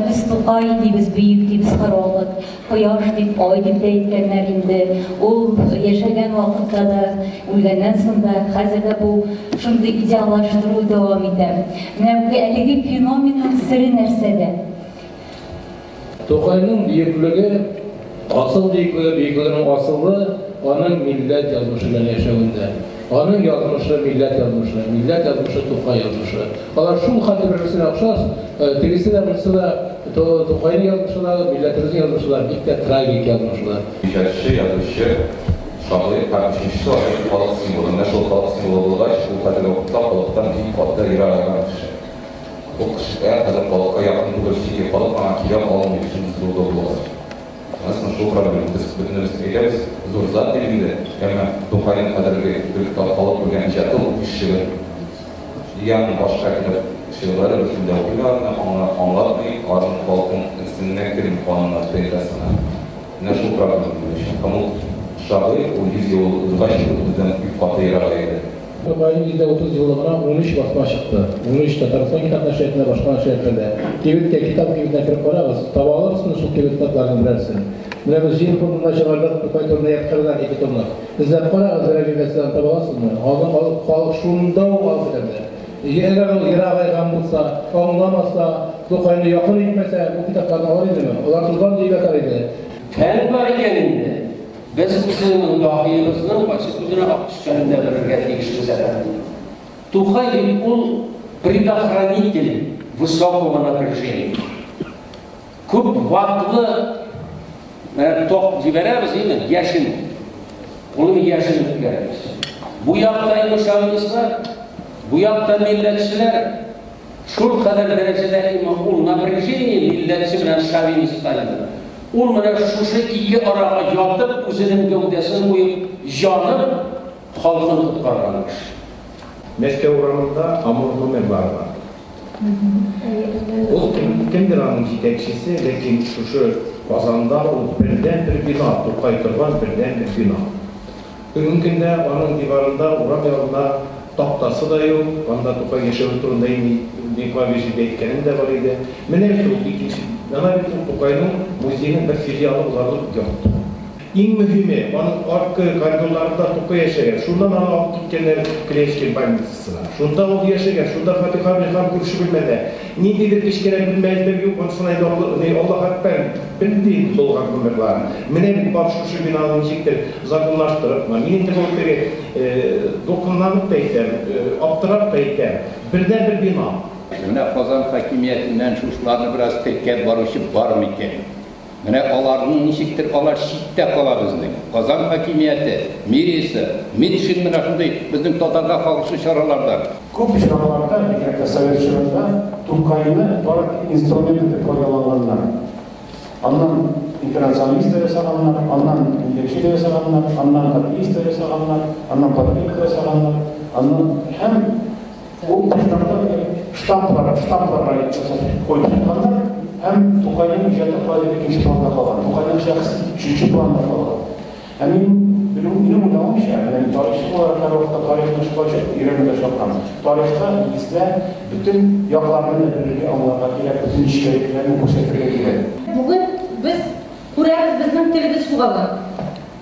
Biz Tokay deybiz, büyük deybiz, Karoğluk, Koyaş deyip, Ay deyip deyitkenler indi. O yaşagan vakıtta da, uyganan sında, hazırda bu şunu ideallaştırı devam eder. Bu eligi fenomenin sırrı nersede? Tokay'ın büyüklüğü, asıl büyüklüğünün asılı, onun millet yazmışının yaşamında. Onun yazmışı millet yazmışı, millet yazmışı Tokay yazmışı. Onlar şu halde birisine akşaz, birisi de mesela Tokay'ın yazmışlar, milletimizin yazmışlar, bir de tragik yazmışlar. Yazışı, şahlığı kardeşmişti var, balık simbolü, neşol balık simbolü olarak bu kadar okutlar, balıktan bir balıklar ilerlemiş. O kışıklar kadar balığa yakın bu kişiye balık bana kirem olmuyor, şimdi zorda olur. Aslında şu problemi biz bütünümüz ederiz, zor zat dilinde, yani Tokay'ın kadarı bir balık bölgen icatı o işçiler. Yani başka şeyleri bütünde okuyorlar, anlatmayıp, arın balıkın isimine girin kanunlar peydasına. Ne şu problemi, kamu şahı o 100 yıl uzak bizden büyük batı yaratıydı. Tokay'ın %30 yılına 13 basma çıktı. 13 Tatarıstan kitap naşriyatına başka naşriyatlerde. Kevit'te kitap kevitine kırıp varağız, tava alırsınız şu kevit kitaplarını bilersin. Mine biz 20 tonuna çıkarlar, Tokay tonuna yatkırılan 2 tonuna. İzlep varağız, derecesinden tava alırsın mı? Halk şunda o aldı derdi. Eğer o yarağa bulsa, anlamazsa, Tokay'ını yakın etmese bu kitaplarını alırdı mı? Onlar tuzdan diye bakarıydı. Fen bölgeninde biz bizim dahiyimizden başka üzerine akışlarında bir tegişli zaten. Тухай он предохранитель высокого напряжения. Көп ватлы тоқ жібереміз деймін, яшін. Оның яшін өткереміз. Bu yakta şahıslar, bu yakta milletçiler şu kadar derecede o напряжение milletçi bilen şavinistaydı. Onlara şu şekilde araya yatıp, üzerinin gövdesini koyup, yanıp, halkını tutkarlanmış. Meskev oranında Amurlu Membar var. O kimdir anın yetekçisi, lekin şu bazanda o birden bir bina, Tokay kırban birden bir bina. Bugün günde onun divarında, oran yolunda tahtası da yok, onda Tokay yaşağı turundayım, bir klavyeşi beytkenin de var idi. Mene şu ikinci, nana bir Tokay'ın müziğinin bir filialı olarlık yoktu. En mühimi, onun arka koridorlarında Tokay yaşayan, şundan ana alıp gitkenler Kileşkin Bangisisine. Şunda o yaşayan, şunda Fatih Abraham kuruşu bilmede. Nidedir işkene bilmezler yok, konusuna Allah hakben bildiğim dolgan bilmekler. Mene başkuşu binanın çektir, zakınlaştırıp, minin de bu biri dokunlanıp da iter, aptırap da iter, birden bir bina. Mene Kazan hakimiyetinden şuşlarını biraz tekker barışıp var mı ki? Mene alarının nişiktir, alar şitte kala bizden. Kazan hakimiyeti, mirisi, midişin mene şunday bizden Tatarga kalkışı şaralarda. Көп şaralarda, özellikle Sovet şarında Tokay'ını barak instrumenti koyulanlar. Andan internasyonalist de yasalanlar, andan milliyetçi de yasalanlar, andan kapitalist de yasalanlar, andan patriot de yasalanlar, andan hem o ştamplara koyulanlar, hem Tokay'ın icatı faaliyeti ikinci planda kalan, Tokay'ın şahsı üçüncü planda kalan. Yani benim unutamamış yani tarihçi olarak her vakti tarihine çıkacak, İran'da şapkan. Tarihte bizler bütün yaklarını birlikte anlatmak gerek, bütün işgalliklerini göstermek gerek. Bugün biz kurarız bizden televizyon şugalı.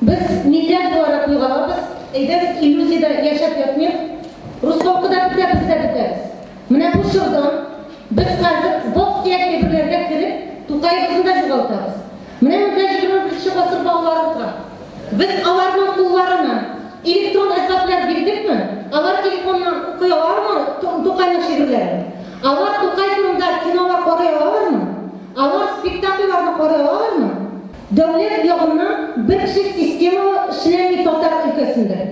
Biz millet olarak uygalı, biz ederiz illüziyada yaşap yatmıyor. Ruslovkıda biter, bizde biteriz. Mine bu şuradan biz hazır vok diye birbirlerine kirip Tokay'ı bizim de şugalıtırız. Mine müntecibinin bir şey basır bağlarlıkla. Biz alarmın kullarını elektron hesaplar bildik mi? Alar telefondan okuyorlar mı Tokay'ın şiirlerini? Alar Tokay kurumda kinolar koruyorlar mı? Alar spektaküllerini koruyorlar mı? Devlet yolundan bir kişi sistemalı işlemi Tatar ülkesinde.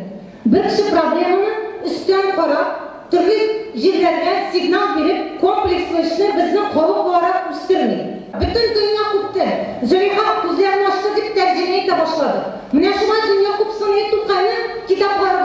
Bir kişi problemini üstten korup, türlü yerlerden signal verip kompleksli işini bizden koluk olarak üstürmeyi. Bütün dünya kuptu. Züleyha kuzlarını açtı deyip tercümeyi de başladı. Mine şuna dünya kupsunu Tokay'ın kitapları